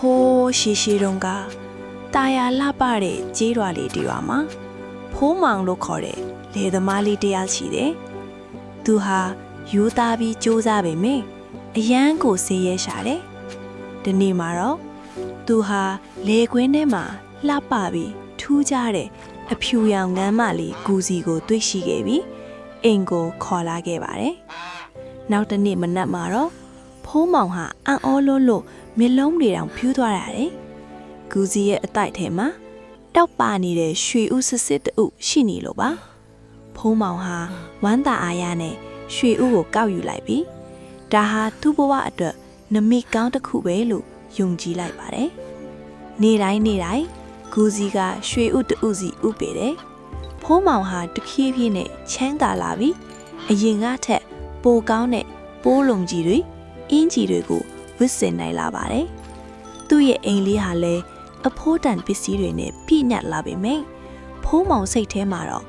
ဖိုးရှိတုန်းကတာယာလှပတဲ့ကြေးရွာလေးတရွာမှာဖိုးမောင်လို့ခေါ်တဲ့လယ်သမားလေးတယောက်ရှိတယ်။သူဟာယူသားပြီးစူးစမ်းပေမဲ့အရန်ကိုဆေးရဲရှာတယ်။ဒီနေ့မှာတော့သူဟာလေကွင်းထဲမှာလှပပြီးထူးခြားတဲ့အဖြူရောင်ငန်းမလေးကူစီကိုတွေ့ရှိခဲ့ပြီးအိမ်ကိုခေါ်လာခဲ့ပါတယ်။နောက်တစ်နေ့မနက်မှာတော့ဖိုးမောင်ဟာအံ့ဩလို့မျက်လုံးတွေတောင်ဖြူးသွားရတယ်။ကူစီရဲ့အတိုက်ထဲမှာတောက်ပါနေတဲ့ရွှေဥစစ်တူရှိနေလို့ပါ။ဖိုးမောင်ဟာဝမ်းသာအားရနဲ့ရွှေဥကိုကောက်ယူလိုက်ပြီးဒါဟာသူ့ဘဝအတွက်နမိတ်ကောင်းတစ်ခုပဲလို့ယုံကြည်လိုက်ပါတယ်။နေ့တိုင်းဂူစီကရွှေဥတူစီဥပေတယ်။ဖိုးမောင်ဟာတဖြည်းဖြည်းနဲ့ချမ်းသာလာပြီးအရင်ကထက်ပိုကောင်းတဲ့ပိုးလုံးကြီးတွေအင်းကြီးတွေကိုဝစ်စင်နိုင်လာပါတယ်။သူ့ရဲ့အိမ်လေးဟာလည်းအဖိုးတန်ပစ္စည်းတွေနဲ့ပြည့်ညတ်လာပေမဲ့ဖိုးမောင်စိတ်ထဲမှာတော့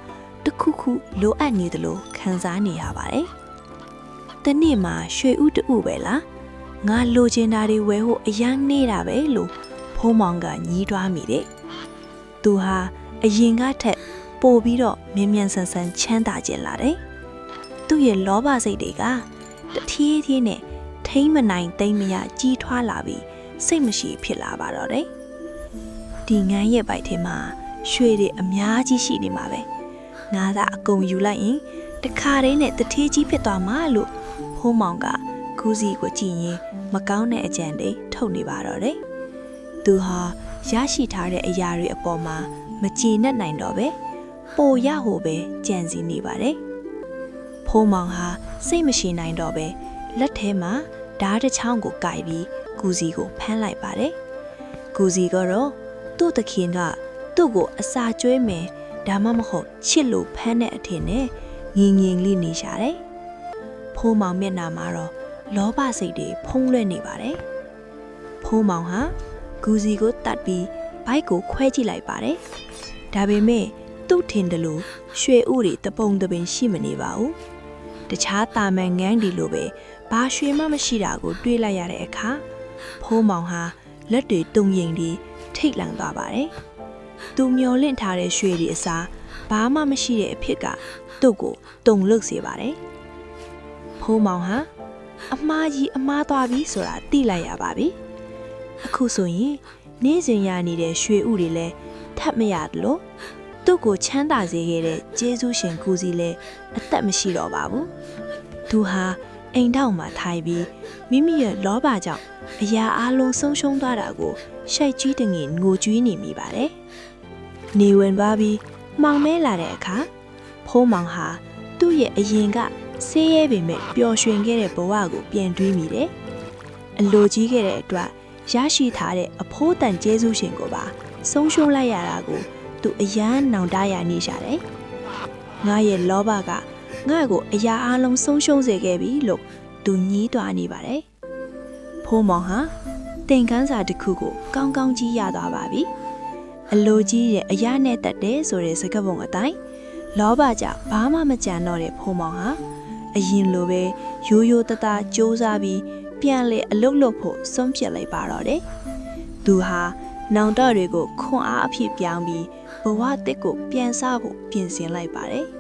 တခုခုလိုအပ်နေတယ်လို့ခံစားနေရပါတယ်။တနေ့မှာရွှေဥတူပဲလားငါလိုချင်တာတွေဝယ်ဖို့အရန်နေတာပဲလို့ဖိုးမောင်ကညည်းတွားမိတယ်။သူဟာအရင်ကထက်ပိုပြီးတော့မြန်ဆန်ချမ်းသာခြင်းလာတယ်။သူ့ရဲ့လောဘစိတ်တွေကတထီးထီးနဲ့ထိမ့်မနိုင်သိမ့်မရကြီးထွားလာပြီးစိတ်မရှိဖြစ်လာပါတော့တယ်။ဒီငန်းရဲ့ဘိုက်ထဲမှာရွှေတွေအများကြီးရှိနေမှာပဲ။ငါသာအကုန်ယူလိုက်ရင်တခါတည်းနဲ့တထီးကြီးဖြစ်သွားမှာလို့ဖိုးမောင်ကကူးစီကိုကြည့်ရင်မကောင်းတဲ့အကြံတွေထုတ်နေပါတော့တယ်။သူဟာရရှိထားတဲ့အရာတွေအပေါ်မှာမကြည်နပ်နိုင်တော့ပဲပိုရဟိုပဲကြံစီနေပါတယ်။ဖိုးမောင်ဟာစိတ်မရှိနိုင်တော့ပဲလက်ထဲမှာဓာတ်တစ်ချောင်းကိုကိုက်ပြီးကူစီကိုဖမ်းလိုက်ပါတယ်။ကူစီကတော့သူ့သခင်ကသူ့ကိုအစာကျွေးမယ်ဒါမှမဟုတ်ချစ်လို့ဖမ်းတဲ့အထင်နဲ့ငင်လေးနေရှာတယ်။ဖိုးမောင်မျက်နှာမှာတော့လောဘစိတ်တွေဖုံးလွှဲနေပါတယ်။ဖိုးမောင်ဟာကူစီကိုတတ်ပြီးဘိုက်ကိုခွဲကြည့်လိုက်ပါတယ်။ဒါပေမဲ့သူ့ထင်တယ်လို့ရွှေဥတွေတပုံတပင်ရှိမနေပါဘူး။တခြားတာမန်ငန်းဒီလိုပဲဘာရွှေမှမရှိတာကိုတွေးလိုက်ရတဲ့အခါဖိုးမောင်ဟာလက်တွေတုံရင်ပြီးထိတ်လန့်သွားပါတယ်။သူမျောလင့်ထားတဲ့ရွှေတွေအစားဘာမှမရှိတဲ့အဖြစ်ကသူ့ကိုတုံလုတ်စေပါတယ်။ဖိုးမောင်ဟာအမားကြီးအမားသွားပြီဆိုတာသိလိုက်ရပါပြီ။အခုဆိုရင်နေ့စဉ်ရနေတဲ့ရွှေဥတွေလည်းထပ်မရတယ်လို့သူ့ကိုချမ်းသာစေခဲ့တဲ့ကျေးဇူးရှင်ကူစီလည်းအသက်မရှိတော့ပါဘူး။သူဟာအိမ်ထောင်မှာထိုင်ပြီးမိမိရဲ့လောဘကြောင့်အရာအလုံးဆုံးရှုံးသွားတာကိုရှိုက်ကြီးတငင်ငိုကြွေးနေမိပါတယ်။နေဝင်သွားပြီးမှောင်မဲလာတဲ့အခါဖိုးမောင်ဟာသူ့ရဲ့အရင်ကဆေးရဲပေမဲ့ပျော်ရွှင်ခဲ့တဲ့ဘဝကိုပြန်တွေးမိတယ်။အလိုကြီးခဲ့တဲ့အတွက်ရရှိထားတဲ့အဖိုးတန်ကျေးဇူးရှင်ကိုပါဆုံးရှုံးလိုက်ရတာကိုသူအယမ်းနောင်တရနေရှာတယ်။ငါရဲ့လောဘကငါ့ကိုအရာအလုံးဆုံးရှုံးစေခဲ့ပြီလို့သူညည်းတွားနေပါတယ်။ဖိုးမောင်ဟာသင်ခန်းစာတစ်ခုကိုကောင်းကောင်းကြီးရသွားပါပြီ။အလိုကြီးရဲ့အရာနဲ့တက်တယ်ဆိုတဲ့စကားပုံအတိုင်းလောဘကြောင့်ဘာမှမကြံတော့တဲ့ဖိုးမောင်ဟာအရင်လိုပဲရိုးရိုးသားသားစူးစမ်းပြီးပြန်လေအလုတ်လုတ်ဖို့ဆုံးဖြတ်လိုက်ပါတော့တယ်။သူဟာနောင်တတွေကိုခွန်အားအဖြစ်ပြောင်းပြီးဘဝတစ်ကိုပြန်စားဖို့ပြင်ဆင်လိုက်ပါတယ်။